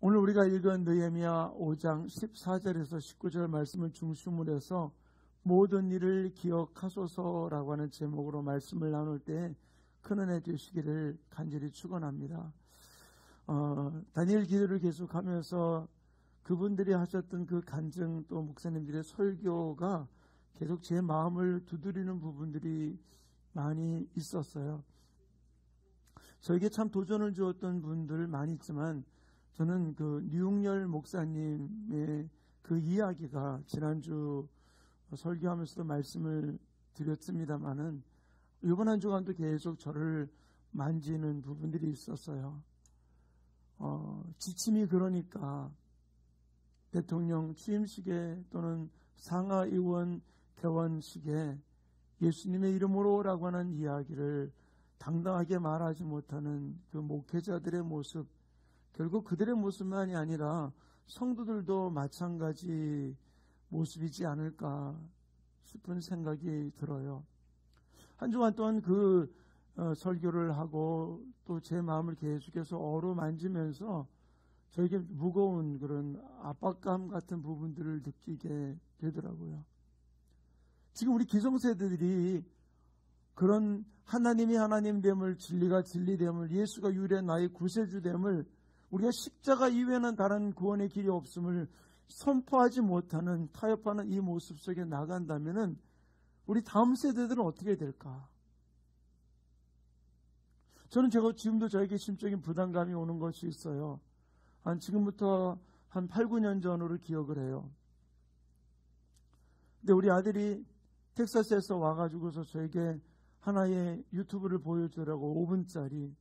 오늘 우리가 읽은 느헤미야 5장 14절에서 19절 말씀을 중심으로 해서 모든 일을 기억하소서라고 하는 제목으로 말씀을 나눌 때 큰 은혜 되시기를 간절히 축원합니다. 다니엘 기도를 계속하면서 그분들이 하셨던 그 간증 또 목사님들의 설교가 계속 제 마음을 두드리는 부분들이 많이 있었어요. 저에게 참 도전을 주었던 분들 많이 있지만 저는 그 류웅열 목사님의 그 이야기가 지난주 설교하면서도 말씀을 드렸습니다마는 이번 한 주간도 계속 저를 만지는 부분들이 있었어요. 지침이 그러니까 대통령 취임식에 또는 상하의원 개원식에 예수님의 이름으로라고 하는 이야기를 당당하게 말하지 못하는 그 목회자들의 모습, 결국 그들의 모습만이 아니라 성도들도 마찬가지 모습이지 않을까 싶은 생각이 들어요. 한 주간 동안 그 설교를 하고 또 제 마음을 계속해서 어루만지면서 저에게 무거운 그런 압박감 같은 부분들을 느끼게 되더라고요. 지금 우리 기성세대들이 그런 하나님이 하나님됨을, 진리가 진리됨을, 예수가 유일한 나의 구세주됨을, 우리가 십자가 이외에는 다른 구원의 길이 없음을 선포하지 못하는, 타협하는 이 모습 속에 나간다면은 우리 다음 세대들은 어떻게 될까? 저는 지금도 저에게 심적인 부담감이 오는 것이 있어요. 지금부터 한 8, 9년 전으로 기억을 해요. 근데 우리 아들이 텍사스에서 와가지고서 저에게 하나의 유튜브를 보여주라고 5분짜리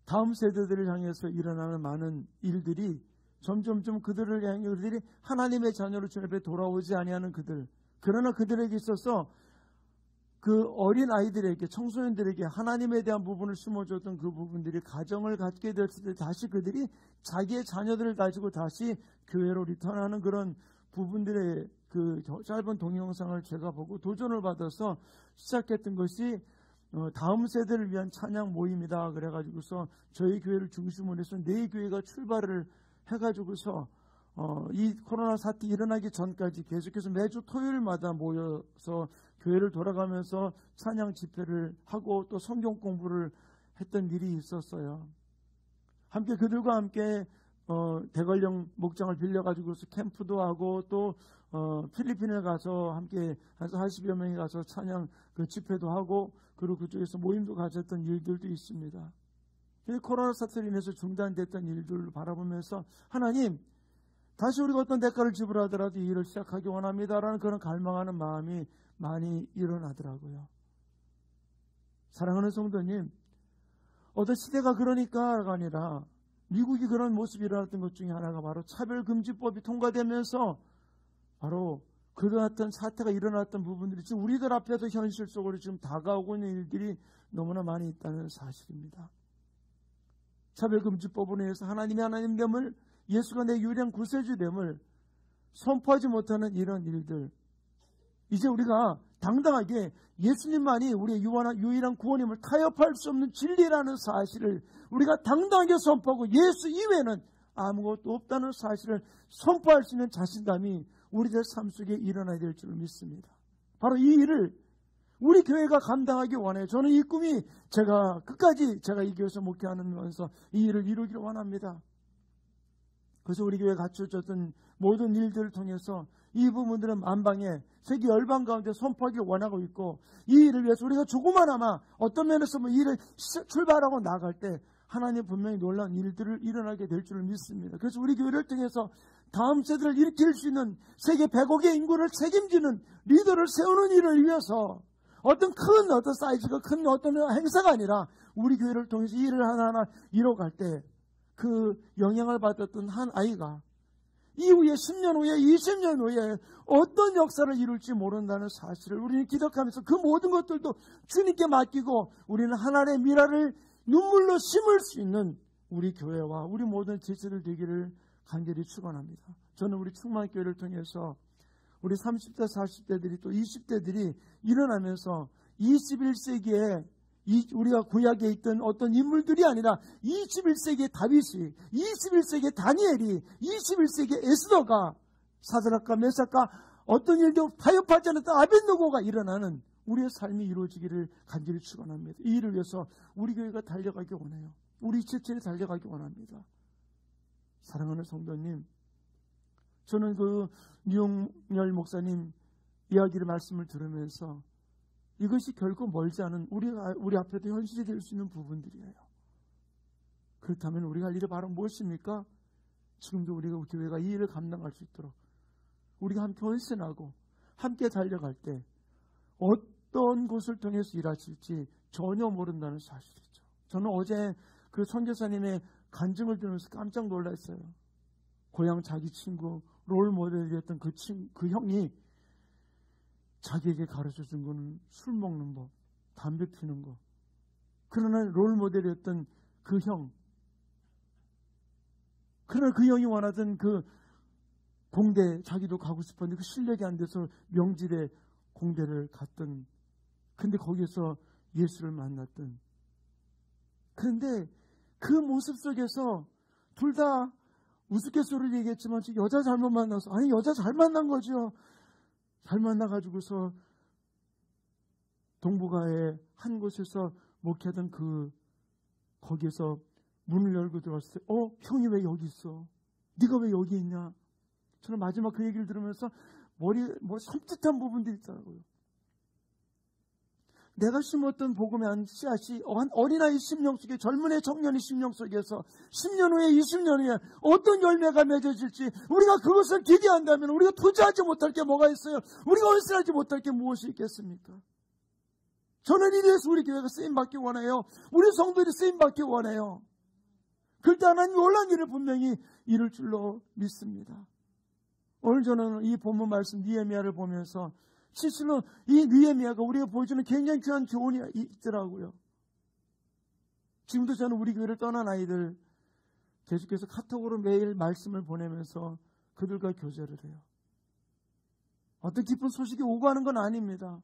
다음 세대들을 향해서 일어나는 많은 일들이 점점점 그들을 향해 그들이 하나님의 자녀로 주님 앞에 돌아오지 아니하는 그들, 그러나 그들에게 있어서 그 어린 아이들에게, 청소년들에게 하나님에 대한 부분을 심어줬던 그 부분들이 가정을 갖게 됐을 때 다시 그들이 자기의 자녀들을 가지고 다시 교회로 리턴하는 그런 부분들의 그 짧은 동영상을 제가 보고 도전을 받아서 시작했던 것이 다음 세대를 위한 찬양 모임이다. 그래가지고서 저희 교회를 중심으로 해서 네 교회가 출발을 해가지고서 이 코로나 사태 일어나기 전까지 계속해서 매주 토요일마다 모여서 교회를 돌아가면서 찬양 집회를 하고 또 성경 공부를 했던 일이 있었어요. 함께 그들과 함께 대관령 목장을 빌려가지고서 캠프도 하고 또 필리핀에 가서 함께 한 40여 명이 가서 찬양 그 집회도 하고 그리고 그쪽에서 모임도 가졌던 일들도 있습니다. 코로나 사태로 인해서 중단됐던 일들을 바라보면서 하나님 다시 우리가 어떤 대가를 지불하더라도 이 일을 시작하기 원합니다라는 그런 갈망하는 마음이 많이 일어나더라고요. 사랑하는 성도님, 어떤 시대가 그러니까가 아니라 미국이 그런 모습이 일어났던 것 중에 하나가 바로 차별금지법이 통과되면서 바로 그러한 사태가 일어났던 부분들이 지금 우리들 앞에도 현실 속으로 지금 다가오고 있는 일들이 너무나 많이 있다는 사실입니다. 차별금지법으로 인해서 하나님의 하나님됨을, 예수가 내 유일한 구세주됨을 선포하지 못하는 이런 일들, 이제 우리가 당당하게 예수님만이 우리의 유일한 구원임을 타협할 수 없는 진리라는 사실을 우리가 당당하게 선포하고 예수 이외에는 아무것도 없다는 사실을 선포할 수 있는 자신감이 우리들 삶 속에 일어나야 될 줄 믿습니다. 바로 이 일을 우리 교회가 감당하기 원해요. 저는 이 꿈이 끝까지 제가 이 교회에서 목회하면서 이 일을 이루기를 원합니다. 그래서 우리 교회가 갖춰졌던 모든 일들을 통해서 이 부분들은 만방에 세계 열방 가운데 선포하기를 원하고 있고, 이 일을 위해서 우리가 조그마나마 어떤 면에서 이 일을 출발하고 나갈 때 하나님 분명히 놀라운 일들을 일어나게 될 줄 믿습니다. 그래서 우리 교회를 통해서 다음 세대를 일으킬 수 있는 세계 100억의 인구를 책임지는 리더를 세우는 일을 위해서 어떤 사이즈가 큰 어떤 행사가 아니라 우리 교회를 통해서 이 일을 하나하나 이뤄갈 때 그 영향을 받았던 한 아이가 이후에 10년 후에 20년 후에 어떤 역사를 이룰지 모른다는 사실을 우리는 기억하면서 그 모든 것들도 주님께 맡기고 우리는 하나님의 미라를 눈물로 심을 수 있는 우리 교회와 우리 모든 지체들 되기를 간절히 축원합니다. 저는 우리 충만교회를 통해서 우리 30대 40대들이 또 20대들이 일어나면서 21세기에 우리가 구약에 있던 어떤 인물들이 아니라 21세기의 다윗이, 21세기의 다니엘이, 21세기의 에스더가, 사드락과 메삭과 어떤 일도 타협하지 않았던 아벳노고가 일어나는 우리의 삶이 이루어지기를 간절히 축원합니다. 이 일을 위해서 우리 교회가 달려가기 원해요. 우리 지체를 달려가기 원합니다. 사랑하는 성도님, 저는 그 유용열 목사님 이야기를 말씀을 들으면서 이것이 결코 멀지 않은 우리 앞에도 현실이 될 수 있는 부분들이에요. 그렇다면 우리가 할 일이 바로 무엇입니까? 지금도 우리가 교회가 이 일을 감당할 수 있도록 우리가 함께 헌신하고 함께 달려갈 때 어떤 곳을 통해서 일하실지 전혀 모른다는 사실이죠. 저는 어제 그 선교사님의 간증을 들으면서 깜짝 놀랐어요. 고향 자기 친구 롤 모델이었던 그 형이 자기에게 가르쳐준 거는 술 먹는 법, 담배 피는 거. 그러나 롤 모델이었던 그 형, 그러나 그 형이 원하던 그 공대 자기도 가고 싶었는데 그 실력이 안 돼서 명지대 공대를 갔던, 근데 거기에서 예수를 만났던. 그런데 그 모습 속에서 둘 다 우스갯소리를 얘기했지만 여자 잘못 만나서, 아니 여자 잘 만난 거죠. 잘 만나가지고서 동북아의 한 곳에서 목회하던 거기에서 문을 열고 들어왔을 때 형이 왜 여기 있어? 네가 왜 여기 있냐? 저는 마지막 그 얘기를 들으면서 섬뜩한 부분들이 있더라고요. 내가 심었던 복음의 한 씨앗이 한 어린아이 심령 속에, 젊은 애 청년의 심령 속에서 10년 후에 20년 후에 어떤 열매가 맺어질지 우리가 그것을 기대한다면 우리가 투자하지 못할 게 뭐가 있어요? 우리가 헌신하지 못할 게 무엇이 있겠습니까? 저는 이래서 우리 교회가 쓰임받기 원해요. 우리 성도들이 쓰임받기 원해요. 그때 하나님 놀라운 일을 분명히 이룰 줄로 믿습니다. 오늘 저는 이 본문 말씀 느헤미야를 보면서 실제로 이 느헤미야가 우리가 보여주는 굉장히 귀한 교훈이 있더라고요. 지금도 저는 우리 교회를 떠난 아이들 계속해서 카톡으로 매일 말씀을 보내면서 그들과 교제를 해요. 어떤 기쁜 소식이 오고 하는 건 아닙니다.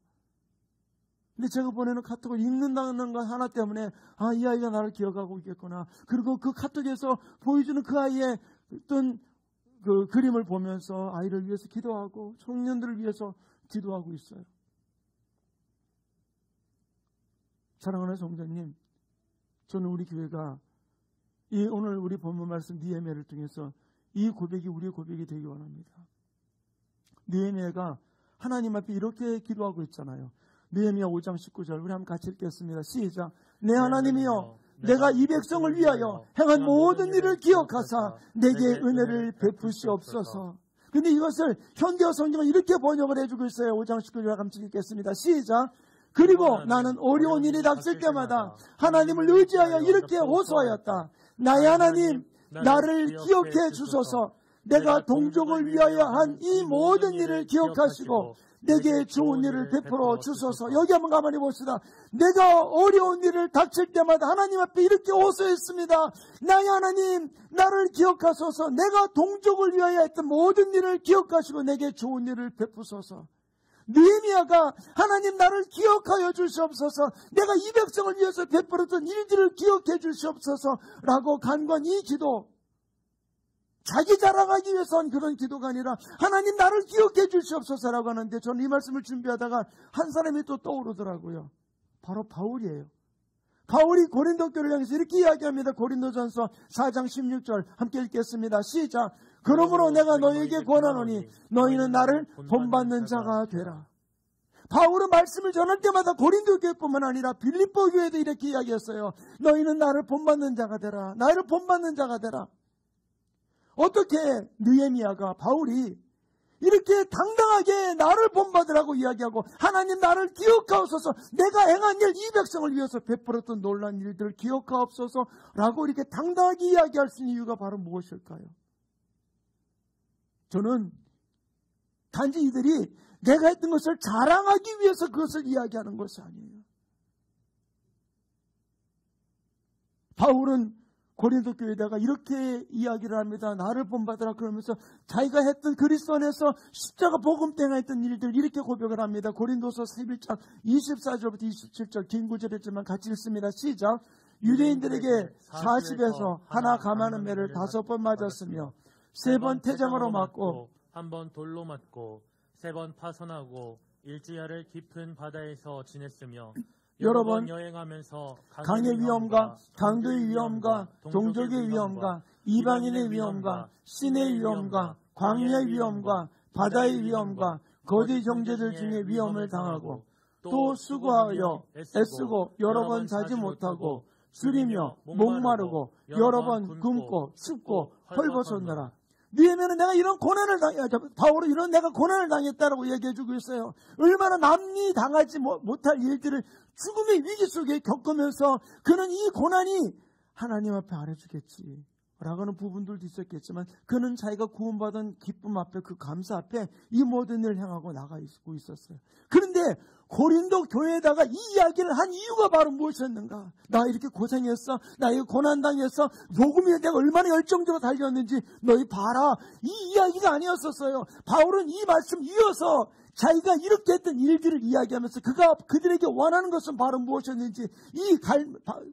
근데 제가 보내는 카톡을 읽는다는 것 하나 때문에 이 아이가 나를 기억하고 있겠구나. 그리고 그 카톡에서 보여주는 그 아이의 어떤 그 그림을 보면서 아이를 위해서 기도하고 청년들을 위해서 기도하고 있어요. 사랑하는 성도님, 저는 우리 교회가 오늘 우리 본문 말씀 느헤미야를 통해서 이 고백이 우리의 고백이 되기 원합니다. 느헤미야가 하나님 앞에 이렇게 기도하고 있잖아요. 느헤미야 5장 19절 우리 한번 같이 읽겠습니다. 시작. 내 하나님이여, 내가 이 백성을 위하여 행한 모든 일을 기억하사 내게 은혜를 베푸시옵소서. 근데 이것을 현대어 성경은 이렇게 번역을 해주고 있어요. 5장 19절 같이 읽겠습니다. 시작. 그리고 나는 어려운 일이 닥칠 때마다 하나님을 의지하여 이렇게 호소하였다. 나의 하나님, 나를 기억해 주소서. 내가 동족을 위하여 한 이 모든 일을 기억하시고 내게 좋은 일을 베풀어 주소서. 여기 한번 가만히 봅시다. 내가 어려운 일을 닥칠 때마다 하나님 앞에 이렇게 호소했습니다. 나의 하나님, 나를 기억하소서. 내가 동족을 위하여 했던 모든 일을 기억하시고 내게 좋은 일을 베푸소서. 느헤미야가 하나님 나를 기억하여 주시옵소서. 내가 이 백성을 위해서 베풀었던 일들을 기억해 주시옵소서 라고 간구한 이 기도, 자기 자랑하기 위해서 한 그런 기도가 아니라 하나님 나를 기억해 주시옵소서라고 하는데, 저는 이 말씀을 준비하다가 한 사람이 또 떠오르더라고요. 바로 바울이에요. 바울이 고린도 교회를 향해서 이렇게 이야기합니다. 고린도전서 4장 16절 함께 읽겠습니다. 시작. 그러므로 내가 너희에게 권하노니 너희는 나를 본받는 자가 되라. 바울은 말씀을 전할 때마다 고린도 교회뿐만 아니라 빌립보 교회도 이렇게 이야기했어요. 너희는 나를 본받는 자가 되라. 나를 본받는 자가 되라. 어떻게 느헤미야가, 바울이 이렇게 당당하게 나를 본받으라고 이야기하고 하나님 나를 기억하옵소서, 내가 행한 일, 이 백성을 위해서 베풀었던 놀라운 일들을 기억하옵소서라고 이렇게 당당하게 이야기할 수 있는 이유가 바로 무엇일까요? 저는 단지 이들이 내가 했던 것을 자랑하기 위해서 그것을 이야기하는 것이 아니에요. 바울은 고린도 교회에다가 이렇게 이야기를 합니다. 나를 본받으라 그러면서 자기가 했던 그리스도 안에서 십자가 복음때가 했던 일들 이렇게 고백을 합니다. 고린도서 11장 24절부터 27절 긴 구절이지만 같이 읽습니다. 시작. 유대인들에게 40에서 하나 감하는 매를 5번 맞았으며 3번 태장으로 맞고 1번 돌로 맞고 3번 파선하고 일주야를 깊은 바다에서 지냈으며 여러 번 여행하면서 강의 위험과 강도의 위험과 동족의 위험과 이방인의 위험과 신의 위험과 광야의 위험과 바다의 위험과 거대 형제들 중에 위험을 당하고 또 수고하여 애쓰고 여러 번 자지 못하고 술이며 목마르고 여러 번 굶고 춥고 헐벗었노라. 느헤미야는 내가 이런 고난을 바울은 이런 내가 고난을 당했다라고 얘기해주고 있어요. 얼마나 남이 당하지 못할 일들을 죽음의 위기 속에 겪으면서 그는 이 고난이 하나님 앞에 알아주겠지 라고 하는 부분들도 있었겠지만 그는 자기가 구원받은 기쁨 앞에 그 감사 앞에 이 모든 일을 향하고 나가고 있었어요. 그런데 고린도 교회에다가 이 이야기를 한 이유가 바로 무엇이었는가? 나 이렇게 고생했어. 나 이거 고난당했어. 복음에 내가 얼마나 열정적으로 달렸는지 너희 봐라. 이 이야기가 아니었었어요. 바울은 이 말씀 이어서 자기가 이렇게 했던 일들을 이야기하면서 그들에게 원하는 것은 바로 무엇이었는지 이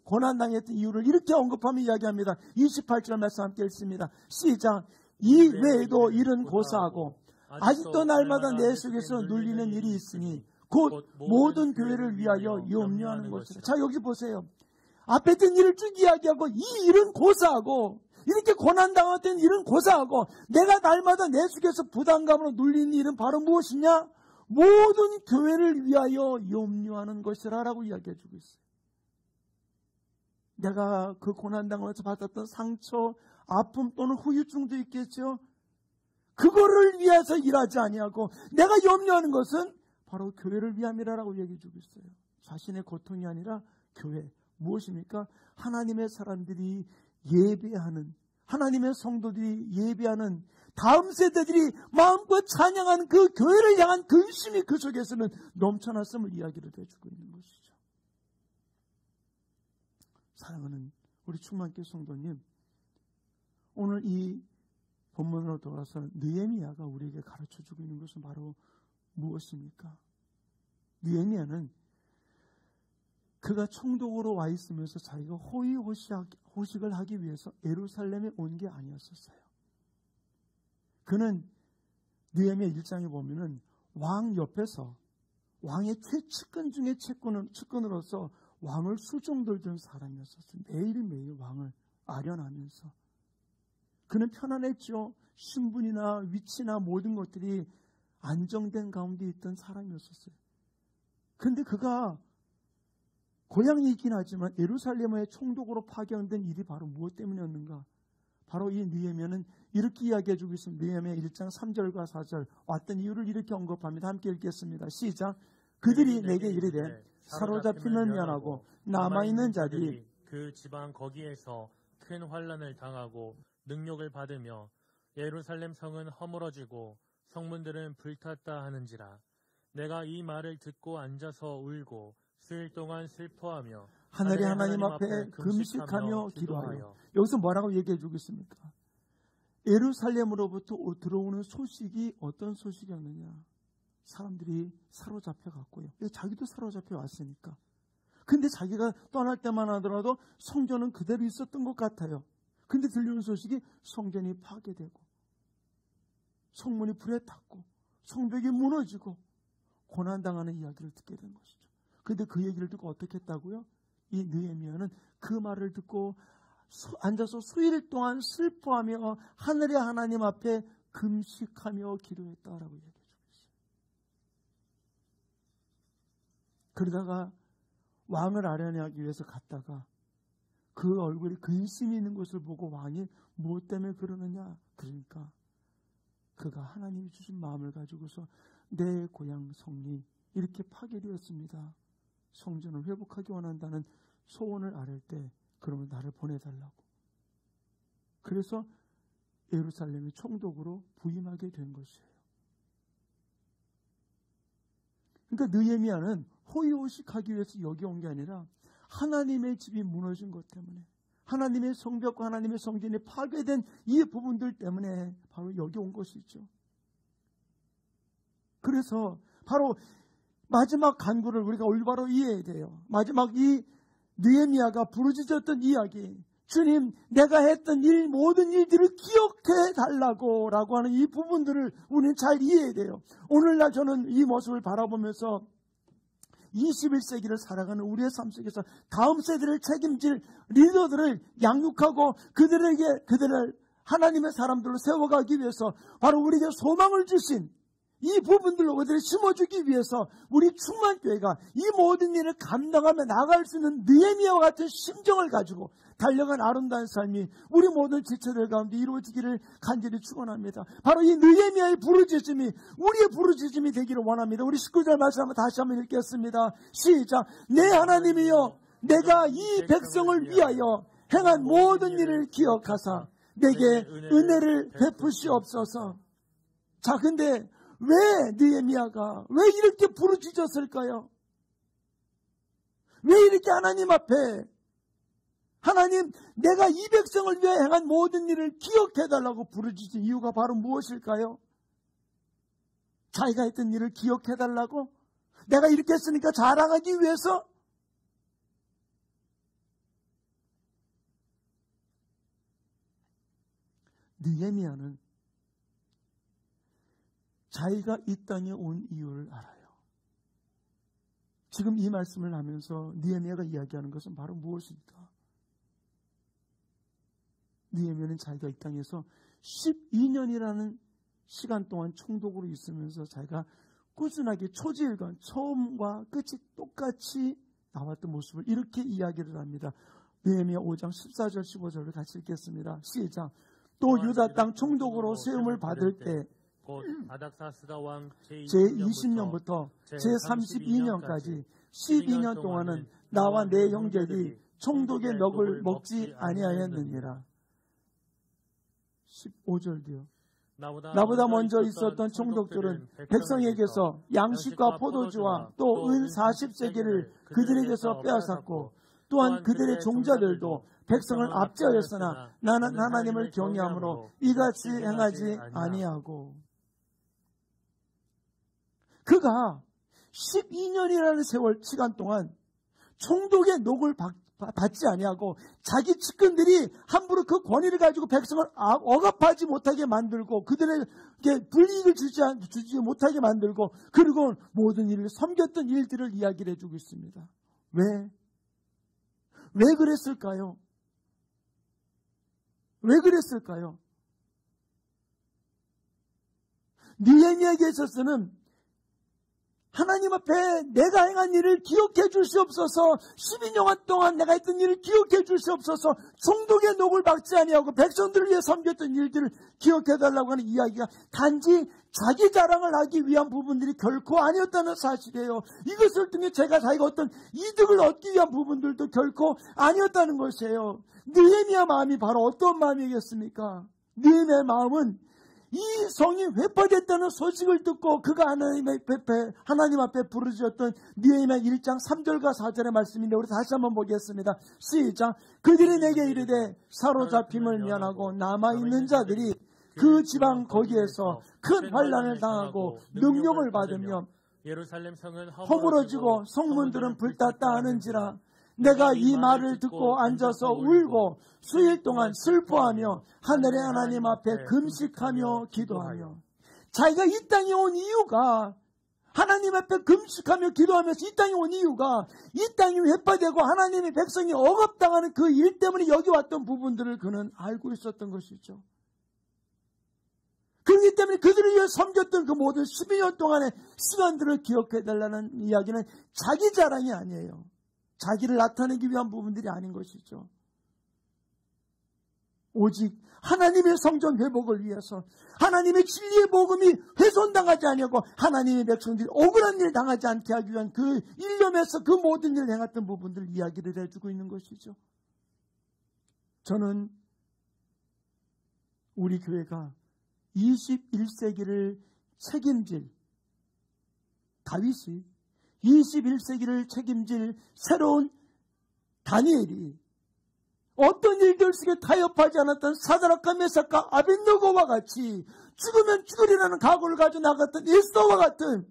고난당했던 이유를 이렇게 언급하며 이야기합니다. 28절 말씀 함께 읽습니다. 시작. 이 외에도 일은 고사하고 아직도 날마다 내 속에서 눌리는 일이 있으니 곧 모든 교회를 위하여 염려하는 것이라. 자, 여기 보세요. 앞에 있던 일을 쭉 이야기하고 이 일은 고사하고 이렇게 고난당했던 일은 고사하고 내가 날마다 내 속에서 부담감으로 눌리는 일은 바로 무엇이냐? 모든 교회를 위하여 염려하는 것이라 라고 이야기해 주고 있어요. 내가 그 고난당하면서 받았던 상처, 아픔 또는 후유증도 있겠죠. 그거를 위해서 일하지 아니하고 내가 염려하는 것은 바로 교회를 위함이라고 얘기해 주고 있어요. 자신의 고통이 아니라 교회. 무엇입니까? 하나님의 사람들이 예배하는, 하나님의 성도들이 예배하는, 다음 세대들이 마음껏 찬양하는 그 교회를 향한 근심이 그 속에서는 넘쳐났음을 이야기를 해주고 있는 것이죠. 사랑하는 우리 충만교회 성도님, 오늘 이 본문으로 돌아서 느헤미야가 우리에게 가르쳐주고 있는 것은 바로 무엇입니까? 느헤미야는 그가 총독으로 와 있으면서 자기가 호의호식을 하기 위해서 예루살렘에 온 게 아니었었어요. 그는 느헤미야 1장에 보면은 왕 옆에서 왕의 최측근 중에 측근으로서 왕을 수종들던 사람이었었어요. 매일매일 왕을 아련하면서. 그는 편안했죠. 신분이나 위치나 모든 것들이 안정된 가운데 있던 사람이었었어요. 그런데 그가 고향이긴 하지만 예루살렘의 총독으로 파견된 일이 바로 무엇 때문이었는가? 바로 이 느헤미야는 이렇게 이야기해 주고 있습니다. 느헤미야 1장 3절과 4절 왔던 이유를 이렇게 언급합니다. 함께 읽겠습니다. 시작. 그들이 내게 이르되 사로잡히면 면하고 남아있는 자들이 그 지방 거기에서 큰 환난을 당하고 능욕을 받으며 예루살렘 성은 허물어지고 성문들은 불탔다 하는지라. 내가 이 말을 듣고 앉아서 울고 수일 동안 슬퍼하며 하늘의 하나님 앞에 금식하며 기도하여. 여기서 뭐라고 얘기해 주고 있습니까? 예루살렘으로부터 들어오는 소식이 어떤 소식이었느냐? 사람들이 사로잡혀 갔고요. 자기도 사로잡혀 왔으니까. 근데 자기가 떠날 때만 하더라도 성전은 그대로 있었던 것 같아요. 근데 들려오는 소식이 성전이 파괴되고 성문이 불에 탔고 성벽이 무너지고 고난당하는 이야기를 듣게 된 것이죠. 근데 그 얘기를 듣고 어떻게 했다고요? 이 느헤미야는 그 말을 듣고 앉아서 수일 동안 슬퍼하며 하늘의 하나님 앞에 금식하며 기도했다라고 얘기해 주고 있어요. 그러다가 왕을 아련하기 위해서 갔다가 그 얼굴에 근심이 있는 것을 보고 왕이 무엇 때문에 그러느냐? 그러니까 그가 하나님이 주신 마음을 가지고서 내 고향 성이 이렇게 파괴되었습니다. 성전을 회복하기 원한다는 소원을 아뢰 때 그러면 나를 보내달라고. 그래서 예루살렘의 총독으로 부임하게 된 것이에요. 그러니까 느헤미야는 호의호식하기 위해서 여기 온 게 아니라 하나님의 집이 무너진 것 때문에 하나님의 성벽과 하나님의 성전이 파괴된 이 부분들 때문에 바로 여기 온 것이죠. 그래서 바로 마지막 간구를 우리가 올바로 이해해야 돼요. 마지막 이 느헤미야가 부르짖었던 이야기, 주님, 내가 했던 모든 일들을 기억해 달라고 라고 하는 이 부분들을 우리는 잘 이해해야 돼요. 오늘날 저는 이 모습을 바라보면서 21세기를 살아가는 우리의 삶 속에서 다음 세대를 책임질 리더들을 양육하고 그들을 하나님의 사람들로 세워가기 위해서 바로 우리에게 소망을 주신 이 부분들로 그들을 심어주기 위해서 우리 충만교회가 이 모든 일을 감당하며 나아갈 수 있는 느헤미야와 같은 심정을 가지고 달려간 아름다운 삶이 우리 모든 지체들 가운데 이루어지기를 간절히 축원합니다. 바로 이 느헤미야의 부르짖음이 우리의 부르짖음이 되기를 원합니다. 우리 19절 말씀 한번 다시 한번 읽겠습니다. 시작. 내 하나님이여, 내가 이 백성을 위하여 행한 모든 일을 기억하사 내게 은혜를 베푸시옵소서. 자, 근데 왜 느헤미야가 왜 이렇게 부르짖었을까요? 왜 이렇게 하나님 앞에 하나님, 내가 이 백성을 위해 행한 모든 일을 기억해달라고 부르짖은 이유가 바로 무엇일까요? 자기가 했던 일을 기억해달라고? 내가 이렇게 했으니까 자랑하기 위해서? 느헤미야는 자기가 이 땅에 온 이유를 알아요. 지금 이 말씀을 하면서 느헤미야가 이야기하는 것은 바로 무엇일까? 느헤미야는 자기가 이 땅에서 12년이라는 시간 동안 총독으로 있으면서 자기가 꾸준하게 초지일관, 처음과 끝이 똑같이 나왔던 모습을 이렇게 이야기를 합니다. 느헤미야 5장 14절 15절을 같이 읽겠습니다. 시작. 또 유다 땅 총독으로 세움을 받을 때 곧 아닥사스다 왕 제20년부터 제32년까지 12년 동안은 나와 내 형제들이 총독의 넋을 먹지 아니하였느니라. 15절도요. 나보다 먼저 있었던 총독들은 백성에게서 양식과 포도주와 또 은 40세겔을 그들에게서 빼앗았고 또한 그들의 종자들도 백성을 압제하였으나 나는 하나님을 경외함으로 이같이 행하지 아니하고. 그가 12년이라는 세월 시간 동안 총독의 넋을 받지 아니하고 자기 측근들이 함부로 그 권위를 가지고 백성을 억압하지 못하게 만들고 그들에게 불이익을 주지 못하게 만들고 그리고 모든 일을 섬겼던 일들을 이야기를 해주고 있습니다. 왜 그랬을까요? 왜 그랬을까요? 느헤미야에게 있어서는 하나님 앞에 내가 행한 일을 기억해 주시옵소서, 12년 동안 내가 했던 일을 기억해 주시옵소서, 총독의 넋을 받지 아니하고 백성들을 위해 섬겼던 일들을 기억해 달라고 하는 이야기가 단지 자기 자랑을 하기 위한 부분들이 결코 아니었다는 사실이에요. 이것을 통해 자기가 어떤 이득을 얻기 위한 부분들도 결코 아니었다는 것이에요. 느헤미야 마음이 바로 어떤 마음이겠습니까? 느헤미야의 마음은 이 성이 회파됐다는 소식을 듣고 그가 하나님 앞에 부르짖었던 느헤미야 1장 3절과 4절의 말씀인데 우리 다시 한번 보겠습니다. 시작. 그들이 내게 이르되 사로잡힘을 면하고 남아있는 자들이 그 지방 거기에서 큰 환난을 당하고 능욕을 받으며 예루살렘 성은 허물어지고 성문들은 불탔다 하는지라. 내가 이 말을 듣고 앉아서 울고 수일 동안 슬퍼하며 하늘의 하나님 앞에 금식하며 기도하며. 자기가 이 땅에 온 이유가 하나님 앞에 금식하며 기도하면서 이 땅에 온 이유가 이 땅이 회파되고 하나님의 백성이 억압당하는 그 일 때문에 여기 왔던 부분들을 그는 알고 있었던 것이죠. 그렇기 때문에 그들을 위해 섬겼던 그 모든 12년 동안의 시간들을 기억해달라는 이야기는 자기 자랑이 아니에요. 자기를 나타내기 위한 부분들이 아닌 것이죠. 오직 하나님의 성전 회복을 위해서 하나님의 진리의 복음이 훼손당하지 아니하고 하나님의 백성들이 억울한 일 당하지 않게 하기 위한 그 일념에서 그 모든 일을 행했던 부분들을 이야기를 해주고 있는 것이죠. 저는 우리 교회가 21세기를 책임질 다윗이 21세기를 책임질 새로운 다니엘이 어떤 일들 속에 타협하지 않았던 사드락과 메삭과 아벳느고와 같이 죽으면 죽으리라는 각오를 가지고 나갔던 에스더와 같은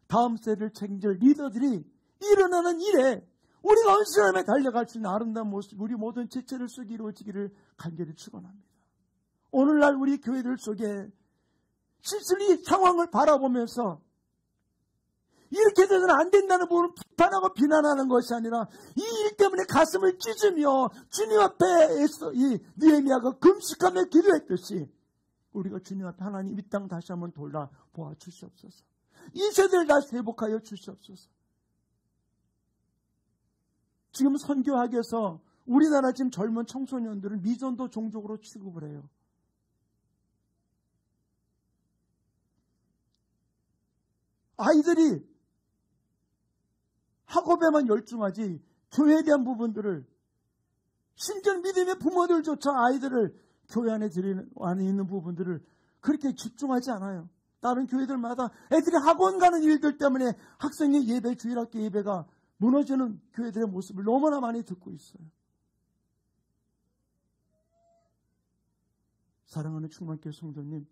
다음 세대를 책임질 리더들이 일어나는 일에 우리가 언신함에 달려갈 수 있는 아름다운 모습, 우리 모든 지체를 속에 이루어지기를 간절히 축원합니다. 오늘날 우리 교회들 속에 실실이 상황을 바라보면서 이렇게 되서는 안 된다는 부분을 비판하고 비난하는 것이 아니라 이 일 때문에 가슴을 찢으며 주님 앞에서 이 느헤미야가 금식하며 기도했듯이 우리가 주님 앞에 하나님 이 땅 다시 한번 돌아보아 주시옵소서. 이 세대를 다시 회복하여 주시옵소서. 지금 선교학에서 우리나라 지금 젊은 청소년들은 미전도 종족으로 취급을 해요. 아이들이 학업에만 열중하지 교회에 대한 부분들을, 심지어 믿음의 부모들조차 아이들을 교회 안에 있는 부분들을 그렇게 집중하지 않아요. 다른 교회들마다 애들이 학원 가는 일들 때문에 학생의 예배, 주일학교 예배가 무너지는 교회들의 모습을 너무나 많이 듣고 있어요. 사랑하는 충만교회 성도님,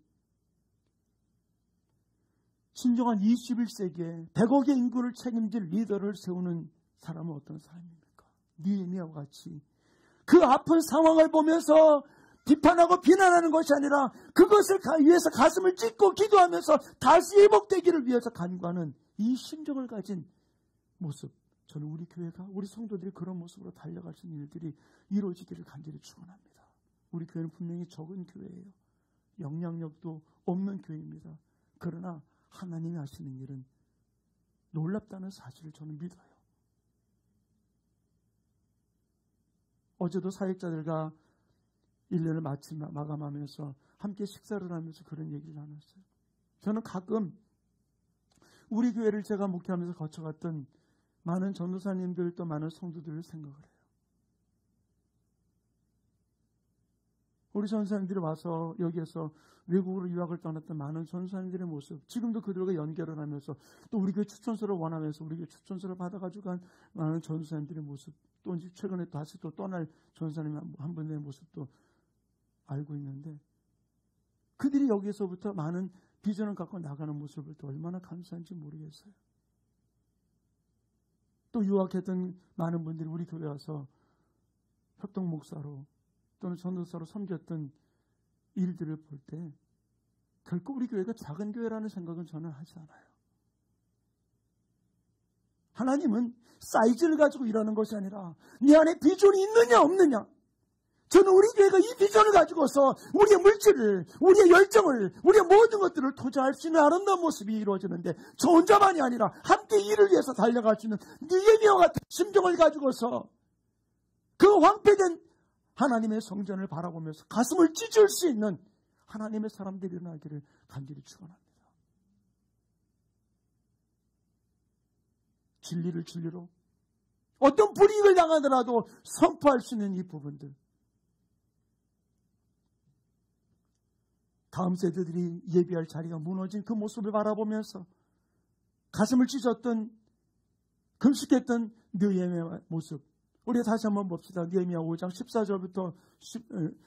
진정한 21세기에 100억의 인구를 책임질 리더를 세우는 사람은 어떤 사람입니까? 느헤미야와 같이 그 아픈 상황을 보면서 비판하고 비난하는 것이 아니라 그것을 위해서 가슴을 찢고 기도하면서 다시 회복되기를 위해서 간구하는 이 심정을 가진 모습, 저는 우리 교회가, 우리 성도들이 그런 모습으로 달려갈 수 있는 일들이 이루어지기를 간절히 축원합니다. 우리 교회는 분명히 적은 교회예요. 영향력도 없는 교회입니다. 그러나 하나님이 하시는 일은 놀랍다는 사실을 저는 믿어요. 어제도 사역자들과 1년을 마감하면서 함께 식사를 하면서 그런 얘기를 나눴어요. 저는 가끔 우리 교회를 제가 목회하면서 거쳐갔던 많은 전도사님들 또 많은 성도들을 생각을 해요. 우리 전도사님들이 와서 여기에서 외국으로 유학을 떠났던 많은 전도사님들의 모습, 지금도 그들과 연결을 하면서 또 우리 교회 추천서를 원하면서 우리 교회 추천서를 받아가지고 간 많은 전도사님들의 모습, 또 최근에 다시 또 떠날 전도사님 한 분의 모습도 알고 있는데, 그들이 여기서부터 많은 비전을 갖고 나가는 모습을 또 얼마나 감사한지 모르겠어요. 또 유학했던 많은 분들이 우리 교회 와서 협동 목사로 또는 전도사로 섬겼던 일들을 볼 때 결코 우리 교회가 작은 교회라는 생각은 저는 하지 않아요. 하나님은 사이즈를 가지고 일하는 것이 아니라 네 안에 비전이 있느냐 없느냐, 저는 우리 교회가 이 비전을 가지고서 우리의 물질을, 우리의 열정을, 우리의 모든 것들을 투자할 수 있는 아름다운 모습이 이루어지는데, 저 혼자만이 아니라 함께 이를 위해서 달려갈 수 있는 느헤미야와 같은 심정을 가지고서 그 황폐된 하나님의 성전을 바라보면서 가슴을 찢을 수 있는 하나님의 사람들이 일어나기를 간절히 축원합니다. 진리를 진리로, 어떤 불이익을 당하더라도 선포할 수 있는 이 부분들, 다음 세대들이 예비할 자리가 무너진 그 모습을 바라보면서 가슴을 찢었던, 금식했던 느헤미야의 모습, 우리 다시 한번 봅시다. 느헤미야 5장 14절부터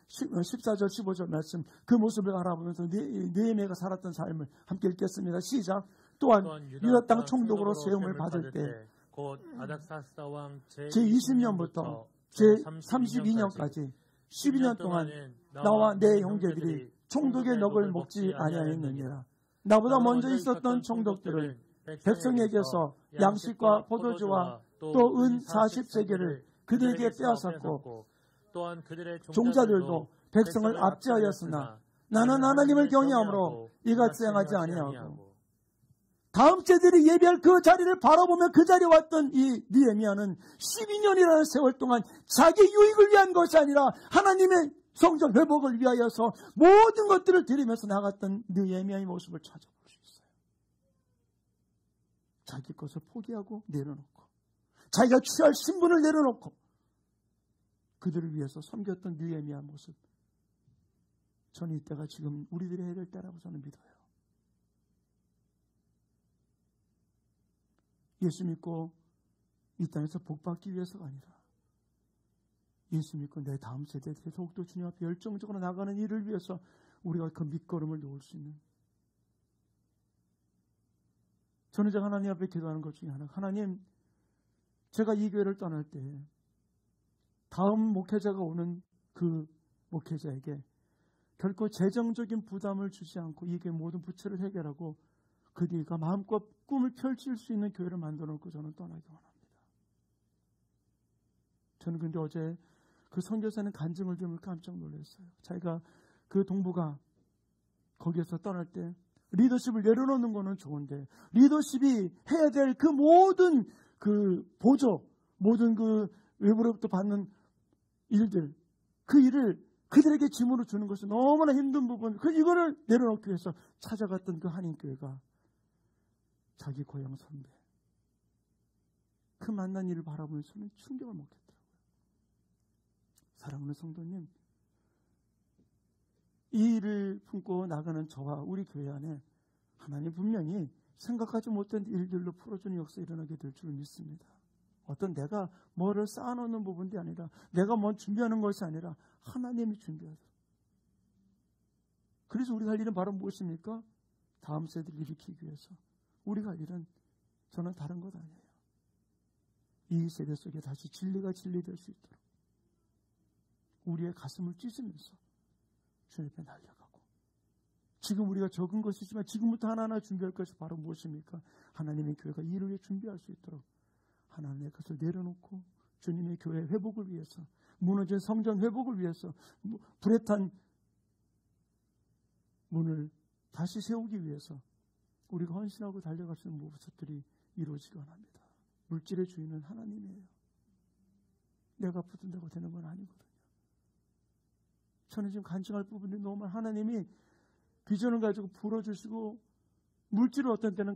14절 15절 말씀, 그 모습을 바라보면서 느헤미야가 살았던 삶을 함께 읽겠습니다. 시작. 또한 유다 땅 총독으로 세움을 받을 때 곧 아닥사스다 왕 제20년부터 제32년까지 12년 동안 나와 내 형제들이 총독의 넉을 먹지 아니하였느니라. 나보다 먼저 있었던 총독들은 백성에게서 양식과 포도주와 또 은 40세겔을 그들에게 빼앗았고, 또한 그들의 종자들도 백성을 압제하였으나 나는 하나님을 경외함으로 이같이 행하지 아니하고. 다음 세대들이 예비할 그 자리를 바라보며 그 자리에 왔던 이 느헤미야는 12년이라는 세월 동안 자기 유익을 위한 것이 아니라 하나님의 성전 회복을 위하여서 모든 것들을 드리면서 나갔던 느헤미야의 모습을 찾아볼 수 있어요. 자기 것을 포기하고 내려놓고, 자기가 취할 신분을 내려놓고 그들을 위해서 섬겼던 느헤미야 모습, 저는 이때가 지금 우리들이 해야 될 때라고 저는 믿어요. 예수 믿고 이 땅에서 복받기 위해서가 아니라 예수 믿고 내 다음 세대들이 더욱더 주님 앞에 열정적으로 나가는 일을 위해서 우리가 그 밑거름을 놓을 수 있는, 저는 제가 하나님 앞에 기도하는 것 중에 하나, 하나님, 제가 이 교회를 떠날 때 다음 목회자가 오는 그 목회자에게 결코 재정적인 부담을 주지 않고 이게 모든 부채를 해결하고 그들과 마음껏 꿈을 펼칠 수 있는 교회를 만들어 놓고 저는 떠나기 원합니다. 저는 근데 어제 그 선교사는 간증을 들으면 깜짝 놀랐어요. 자기가 그 동부가 거기에서 떠날 때 리더십을 내려놓는 거는 좋은데 리더십이 해야 될 그 모든 그 보조, 모든 그 외부로부터 받는 일들, 그 일을 그들에게 짐으로 주는 것은 너무나 힘든 부분, 이거를 내려놓기 위해서 찾아갔던 그 한인교회가 자기 고향 선배, 그 만난 일을 바라보면서는 충격을 먹겠더라고요. 사랑하는 성도님, 이 일을 품고 나가는 저와 우리 교회 안에 하나님 분명히 생각하지 못한 일들로 풀어주는 역사 일어나게 될 줄 믿습니다. 어떤 내가 뭐를 쌓아놓는 부분이 아니라, 내가 뭐 준비하는 것이 아니라 하나님이 준비하죠. 그래서 우리가 할 일은 바로 무엇입니까? 다음 세대를 일으키기 위해서 우리가 할 일은 저는 다른 것 아니에요. 이 세대 속에 다시 진리가 진리될 수 있도록 우리의 가슴을 찢으면서 주님 앞에 날려가고, 지금 우리가 적은 것이지만 지금부터 하나하나 준비할 것이 바로 무엇입니까? 하나님의 교회가 이를 위해 준비할 수 있도록 하나님의 것을 내려놓고 주님의 교회 회복을 위해서, 무너진 성전 회복을 위해서, 불에 탄 문을 다시 세우기 위해서 우리가 헌신하고 달려갈 수 있는 모습들이 이루어지기 원합니다. 물질의 주인은 하나님이에요. 내가 붙든다고 되는 건 아니거든요. 저는 지금 간증할 부분이 너무 많아요. 하나님이 비전을 가지고 풀어주시고 물질을 어떤 때는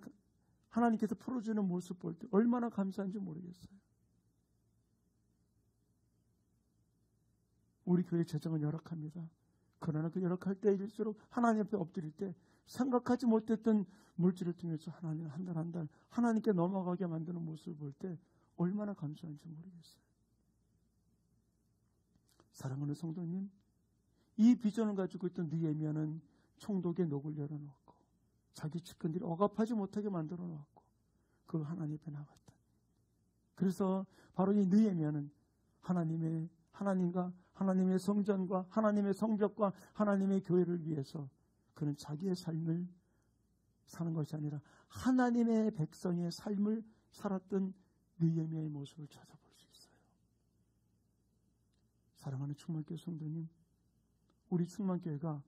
하나님께서 풀어주는 모습 볼 때 얼마나 감사한지 모르겠어요. 우리 교회 재정은 열악합니다. 그러나 그 열악할 때일수록 하나님 앞에 엎드릴 때 생각하지 못했던 물질을 통해서 하나님 한 달 한 달 하나님께 넘어가게 만드는 모습을 볼 때 얼마나 감사한지 모르겠어요. 사랑하는 성도님, 이 비전을 가지고 있던 느헤미야는 총독의 녹을 열어놓고 자기 측근들이 억압하지 못하게 만들어 놓았고 그 하나님 앞에 나갔다. 그래서 바로 이 느헤미야는 하나님과 하나님의 성전과 하나님의 성벽과 하나님의 교회를 위해서 그는 자기의 삶을 사는 것이 아니라 하나님의 백성의 삶을 살았던 느헤미야의 모습을 찾아볼 수 있어요. 사랑하는 충만교회 성도님, 우리 충만교회가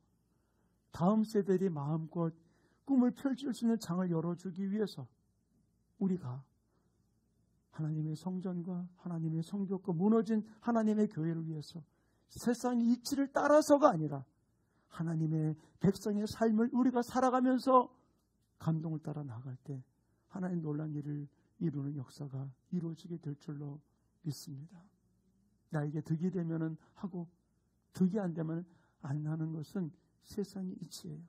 다음 세대들이 마음껏 꿈을 펼칠 수 있는 장을 열어주기 위해서 우리가 하나님의 성전과 하나님의 성벽과 무너진 하나님의 교회를 위해서 세상의 이치를 따라서가 아니라 하나님의 백성의 삶을 우리가 살아가면서 감동을 따라 나갈 때 하나님 놀란 일을 이루는 역사가 이루어지게 될 줄로 믿습니다. 나에게 득이 되면은 하고 득이 안 되면 안 하는 것은 세상의 이치예요.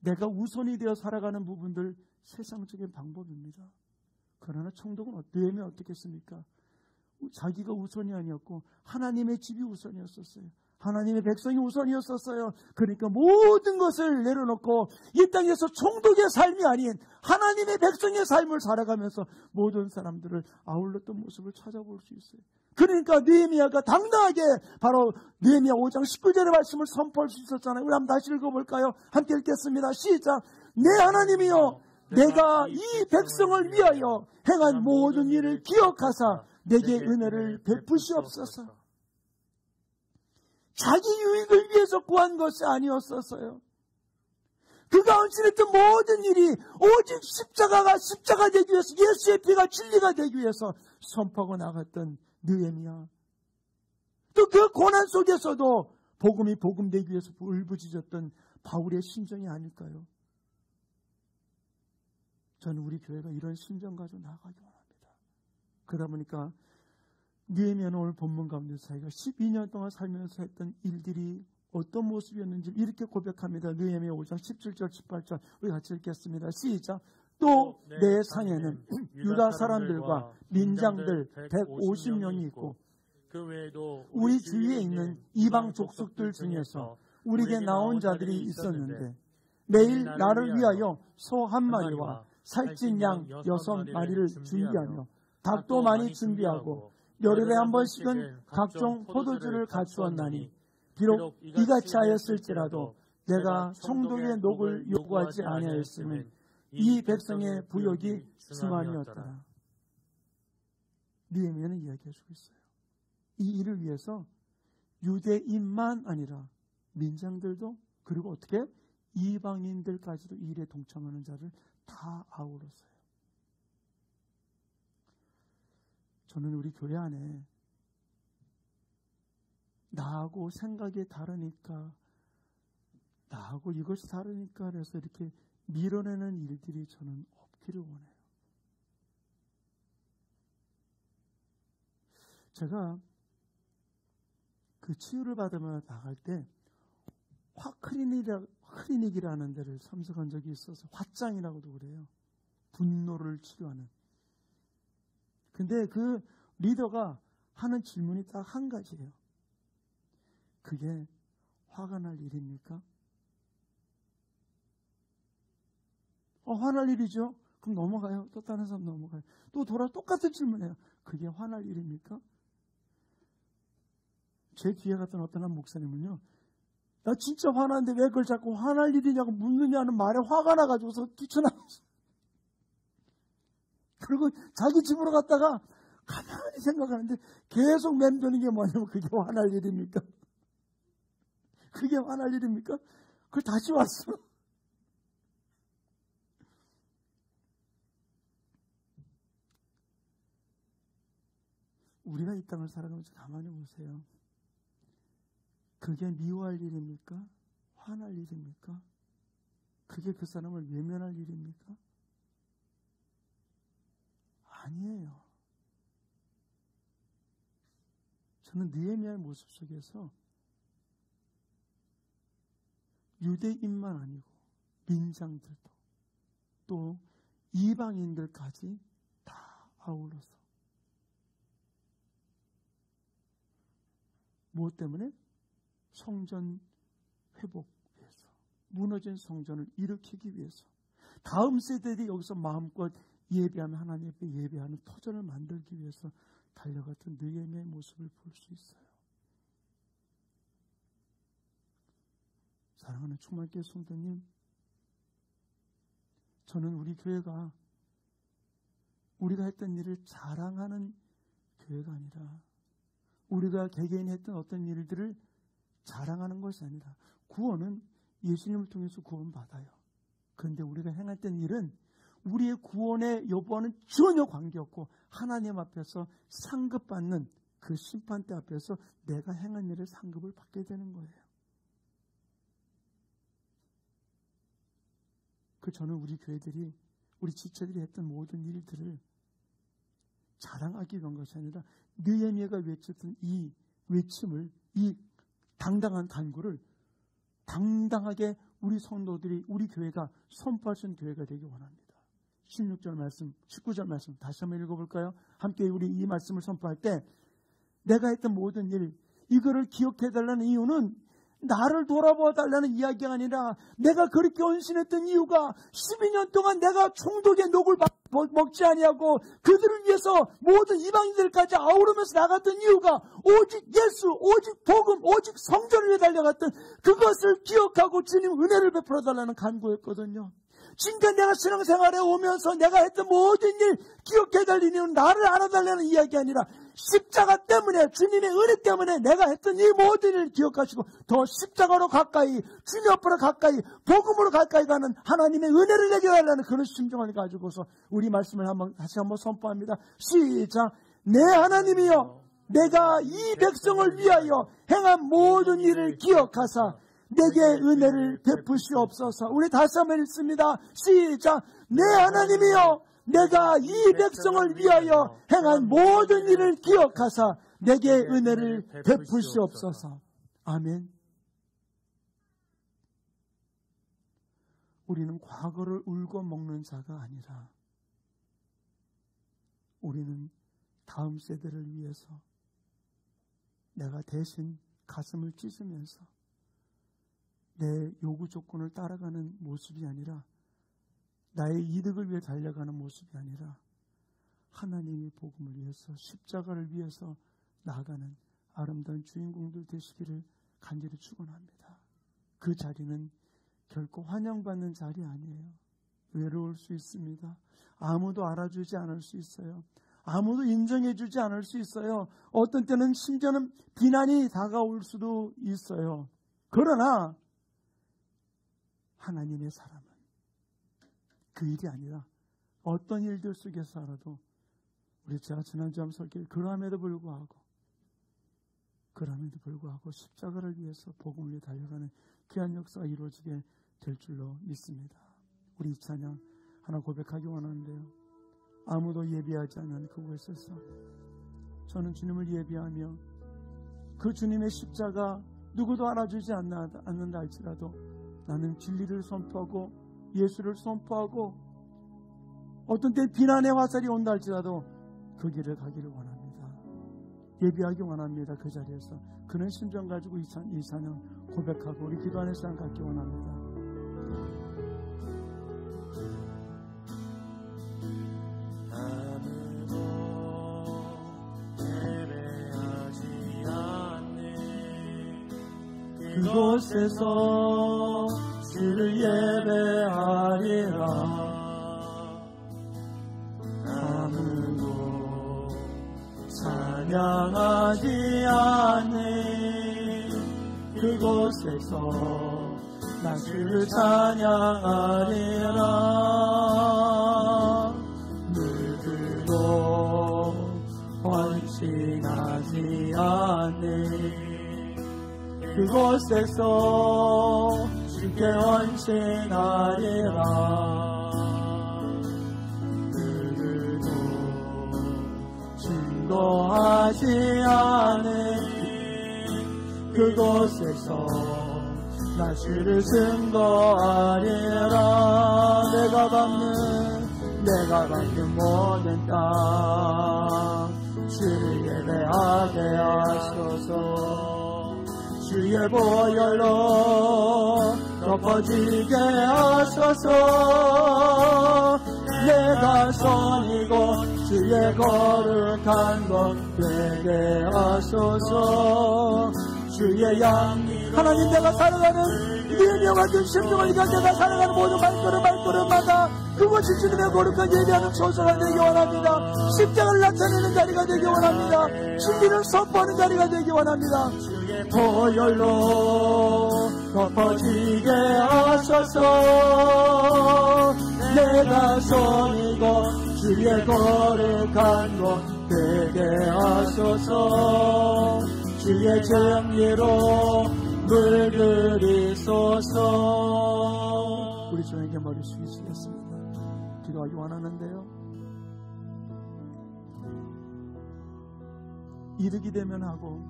내가 우선이 되어 살아가는 부분들 세상적인 방법입니다. 그러나 총독은 느헤미야 어떻겠습니까? 자기가 우선이 아니었고 하나님의 집이 우선이었었어요. 하나님의 백성이 우선이었었어요. 그러니까 모든 것을 내려놓고 이 땅에서 총독의 삶이 아닌 하나님의 백성의 삶을 살아가면서 모든 사람들을 아울렀던 모습을 찾아볼 수 있어요. 그러니까 느헤미야가 당당하게 바로 느헤미야 5장 19절의 말씀을 선포할 수 있었잖아요. 우리 한번 다시 읽어볼까요? 함께 읽겠습니다. 시작. 내 하나님이여, 내가 이 백성을 위하여 행한 모든 일을 기억하사 내게 은혜를 베푸시옵소서. 자기 유익을 위해서 구한 것이 아니었었어요. 그가 헌신했던 모든 일이 오직 십자가 되기 위해서, 예수의 피가 진리가 되기 위해서 선포하고 나갔던 느헤미야. 또 그 고난 속에서도 복음이 복음되기 위해서 울부짖었던 바울의 심정이 아닐까요? 저는 우리 교회가 이런 심정 가지고 나가기 원합니다. 그러다 보니까 느헤미야는 오늘 본문 가운데 자기가 12년 동안 살면서 했던 일들이 어떤 모습이었는지 이렇게 고백합니다. 느헤미야 5장 17절 18절 우리 같이 읽겠습니다. 시작. 또 내 상에는 유다 사람들과 민장들 150명이 있고 그 외에도 우리 주위에 있는 이방 족속들 중에서 우리에게 나온 자들이 있었는데 매일 나를 위하여 소 한 마리와 살찐 양 6마리를 준비하며 닭도 많이 준비하고 열흘에 한 번씩은 각종 포도주를 갖추었나니 비록 이같이 하였을지라도 내가 총독의 녹을 요구하지 아니하였으면 이 백성의 부욕이 승환이었더라. 느헤미야는 이야기해주고 있어요. 이 일을 위해서 유대인만 아니라 민장들도 그리고 어떻게 이방인들까지도 이 일에 동참하는 자를 다 아우렀어요. 저는 우리 교회 안에 나하고 생각이 다르니까 나하고 이것이 다르니까 그래서 이렇게 밀어내는 일들이 저는 없기를 원해요. 제가 그 치유를 받으며 나갈 때 클리닉이라는 데를 참석한 적이 있어서 화장이라고도 그래요. 분노를 치료하는. 근데 그 리더가 하는 질문이 딱 한 가지예요. 그게 화가 날 일입니까? 화날 일이죠. 그럼 넘어가요. 또 다른 사람 넘어가요. 또 똑같은 질문해요. 그게 화날 일입니까? 제 뒤에 갔던 어떤 한 목사님은요. 나 진짜 화나는데 왜 그걸 자꾸 화날 일이냐고 묻느냐는 말에 화가 나가지고서 뛰쳐나갔어요. 그리고 자기 집으로 갔다가 가만히 생각하는데 계속 맴도는 게 뭐냐면 그게 화날 일입니까? 그게 화날 일입니까? 그걸 다시 왔어. 우리가 이 땅을 살아가면서 가만히 보세요. 그게 미워할 일입니까? 화날 일입니까? 그게 그 사람을 외면할 일입니까? 아니에요. 저는 느헤미야의 모습 속에서 유대인만 아니고 민장들도 또 이방인들까지 다 아울러서 무엇 때문에? 성전 회복 위해서, 무너진 성전을 일으키기 위해서, 다음 세대들이 여기서 마음껏 예배하면 하나님 앞에 예배하는 터전을 만들기 위해서 달려갔던 느헤미야의 모습을 볼 수 있어요. 사랑하는 충만교회 성도님, 저는 우리 교회가 우리가 했던 일을 자랑하는 교회가 아니라 우리가 개개인이 했던 어떤 일들을 자랑하는 것이 아니라 구원은 예수님을 통해서 구원받아요. 그런데 우리가 행했던 일은 우리의 구원의 여부와는 전혀 관계없고 하나님 앞에서 상급받는 그 심판대 앞에서 내가 행한 일의 상급을 받게 되는 거예요. 저는 우리 교회들이 우리 지체들이 했던 모든 일들을 자랑하기 위한 것이 아니라 느헤미야가 외쳤던 이 외침을, 이 당당한 간구를 당당하게 우리 성도들이, 우리 교회가 선포할 수 있는 교회가 되기 원합니다. 16절 말씀, 19절 말씀 다시 한번 읽어볼까요? 함께 우리 이 말씀을 선포할 때 내가 했던 모든 일, 이거를 기억해달라는 이유는 나를 돌아보아 달라는 이야기가 아니라 내가 그렇게 헌신했던 이유가 12년 동안 내가 총독의 녹을 먹지 아니하고 그들을 위해서 모든 이방인들까지 아우르면서 나갔던 이유가 오직 예수, 오직 복음, 오직 성전을 위해 달려갔던 그것을 기억하고 주님 은혜를 베풀어 달라는 간구였거든요. 지금까지 내가 신앙생활에 오면서 내가 했던 모든 일 기억해달라는 이유는 나를 알아달라는 이야기 아니라 십자가 때문에, 주님의 은혜 때문에 내가 했던 이 모든 일을 기억하시고 더 십자가로 가까이, 주님 앞으로 가까이, 복음으로 가까이 가는 하나님의 은혜를 내게 달라는 그런 심정을 가지고서 우리 말씀을 다시 한번 선포합니다. 시작. 내 하나님이여, 내가 이 백성을 위하여 행한 모든 일을 기억하사 내게 은혜를 베푸시옵소서. 우리 다시 한번 읽습니다. 시작. 내 하나님이여, 내가 이 백성을 위하여 행한 모든 일을 기억하사 내게 은혜를 베푸시옵소서. 아멘. 우리는 과거를 울고 먹는 자가 아니라 우리는 다음 세대를 위해서 내가 대신 가슴을 찢으면서 내 요구 조건을 따라가는 모습이 아니라, 나의 이득을 위해 달려가는 모습이 아니라 하나님의 복음을 위해서, 십자가를 위해서 나아가는 아름다운 주인공들 되시기를 간절히 축원합니다. 그 자리는 결코 환영받는 자리 아니에요. 외로울 수 있습니다. 아무도 알아주지 않을 수 있어요. 아무도 인정해주지 않을 수 있어요. 어떤 때는 심지어는 비난이 다가올 수도 있어요. 그러나 하나님의 사람은 그 일이 아니라 어떤 일들 속에서라도, 우리 제가 지난주에 한번 설교, 그럼에도 불구하고 십자가를 위해서 복음을 위해 달려가는 귀한 역사가 이루어지게 될 줄로 믿습니다. 우리 이 찬양 하나 고백하기 원하는데요. 아무도 예비하지 않는 그곳에서 저는 주님을 예비하며, 그 주님의 십자가 누구도 알아주지 않는다 할지라도 나는 진리를 선포하고 예수를 선포하고, 어떤 때 비난의 화살이 온다 할지라도 그 길을 가기를 원합니다. 예비하기 원합니다. 그 자리에서 그런 심정 가지고 이 찬양 고백하고 우리 기도하는 시간 갖기 원합니다. 아무도 예배하지 않네. 그곳에서 주를 예배하리라. 아무도 찬양하지 않네. 그곳에서 나 주를 찬양하리라. 누구도 헌신하지 않네. 그곳에서 주께 헌신하리라. 누구도 증거하지 않네. 그곳에서 나 주를 증거하리라. 내가 받는 모든 땅 주를 예배하게 하소서. 주의 보혈로 덮어지게 하소서. 내가 선이고 주의 거룩한 것 되게 하소서. 주의 양, 하나님, 내가 살아가는 예배와 같은 심정을 이겨 내가 살아가는 모든 발걸음마다 그것이 주님의 거룩한 예배하는 초소가 되기 원합니다. 십자가를 나타내는 자리가 되기 원합니다. 진리를 선포하는 자리가 되기 원합니다. 주의 보혈로 덮어지게 하소서. 내가 손이고 주의 거룩한 것 되게 하소서. 주의 정의로 물들이소서. 우리 주님께 머리 숙이시겠습니다. 기도하기 원하는데요. 이득이 되면 하고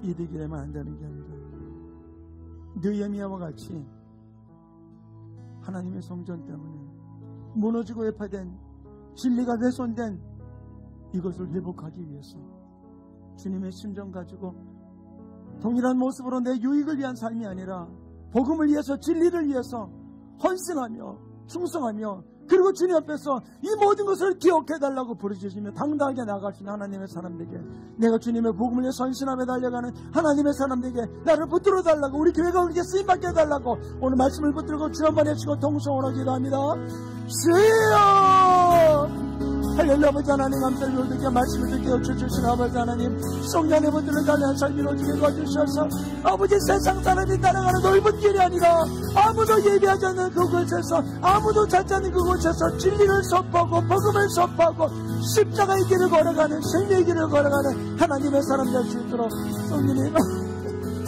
이득이 되면 안 되는 게 아니라, 느헤미야와 같이 하나님의 성전 때문에 무너지고 회파된, 진리가 훼손된 이것을 회복하기 위해서 주님의 심정 가지고 동일한 모습으로 내 유익을 위한 삶이 아니라 복음을 위해서, 진리를 위해서 헌신하며 충성하며, 그리고 주님 앞에서 이 모든 것을 기억해달라고 부르짖으며 당당하게 나아갈 수 있는 하나님의 사람들에게, 내가 주님의 복음을 위해 헌신하며 달려가는 하나님의 사람들에게 나를 붙들어 달라고, 우리 교회가 그렇게 쓰임받게 해달라고 오늘 말씀을 붙들고 주 한번 해주시고 동성으로 기도합니다. 주여! 할렐루야. 아버지 하나님, 감사를 듣게 말씀을 듣게 여쭈주신 아버지 하나님, 성전의 분들을 달리한 삶이 이루어지게 도와주셔서 아버지, 세상 사람이 따라가는 넓은 길이 아니라 아무도 예배하지 않는 그곳에서, 아무도 찾지 않는 그곳에서 진리를 선포하고 복음을 선포하고 십자가의 길을 걸어가는, 생명의 길을 걸어가는 하나님의 사람 될 수 있도록 성령님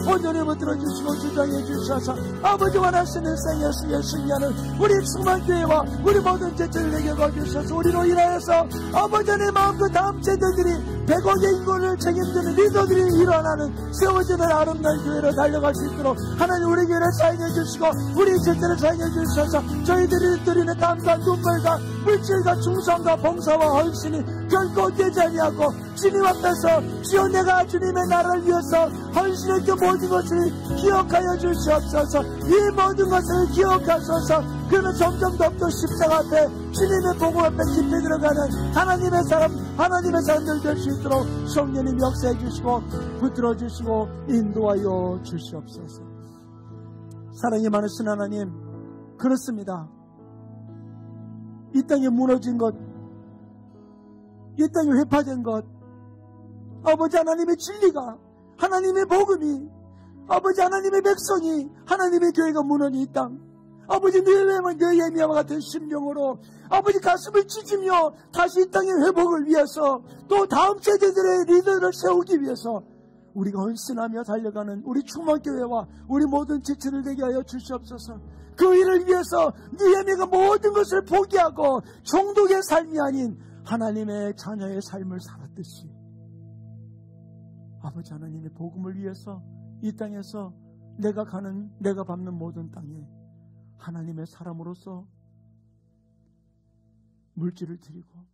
온전히 붙들어주시고 주장해 주셔서 아버지 원하시는 생애수의 승리하는 우리 충만교회와 우리 모든 제자들에게 거주셔서 우리로 인하여서 아버지 내 마음껏 다음 제자들이 100억의 인구를 책임지는 리더들이 일어나는 세워지는 아름다운 교회로 달려갈 수 있도록 하나님 우리 교회를 사용해 주시고 우리 제자를 사용해 주셔서 저희들이 드리는 땀과 눈물과 물질과 충성과 봉사와 헌신이 결코 되지 아니하고 주님 앞에서 주여 내가 주님의 나라를 위해서 헌신했던 모든 것을 기억하여 주시옵소서. 이 모든 것을 기억하소서. 그러면 점점 더 십자가 앞에 주님의 복음 앞에 깊이 들어가는 하나님의 사람들 될 수 있도록 성령님 역사해 주시고 붙들어 주시고 인도하여 주시옵소서. 사랑이 많으신 하나님, 그렇습니다. 이 땅에 무너진 것, 이 땅에 회파된 것, 아버지 하나님의 진리가, 하나님의 복음이, 아버지 하나님의 백성이, 하나님의 교회가 무너진 이 땅, 아버지 느헤미야와 같은 심령으로 아버지 가슴을 찢으며 다시 이 땅의 회복을 위해서 또 다음 세대들의 리더를 세우기 위해서 우리가 헌신하며 달려가는 우리 충만교회와 우리 모든 지체를 되게 하여 주시옵소서. 그 일을 위해서 느헤미야가 모든 것을 포기하고 종독의 삶이 아닌 하나님의 자녀의 삶을 살았듯이 아버지 하나님의 복음을 위해서 이 땅에서 내가 밟는 모든 땅에 하나님의 사람으로서 물질을 드리고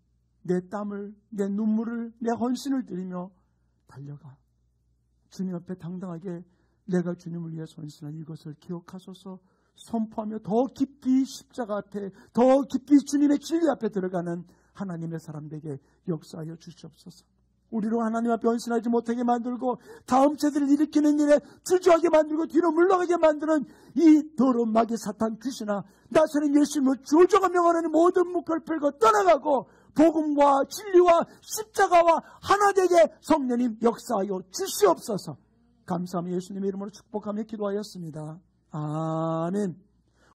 내 땀을, 내 눈물을, 내 헌신을 드리며 달려가 주님 앞에 당당하게 내가 주님을 위해서 헌신한 이것을 기억하소서. 선포하며 더 깊이 십자가 앞에, 더 깊이 주님의 진리 앞에 들어가는 하나님의 사람들에게 역사하여 주시옵소서. 우리로 하나님 앞에 헌신하지 못하게 만들고 다음 세대를 일으키는 일에 주저하게 만들고 뒤로 물러가게 만드는 이 더러운 마귀 사탄 귀신아, 나서는 예수님을 주조가 명하는 모든 목표를 펴고 떠나가고 복음과 진리와 십자가와 하나 되게 성령님 역사하여 주시옵소서. 감사하며 예수님의 이름으로 축복하며 기도하였습니다. 아멘.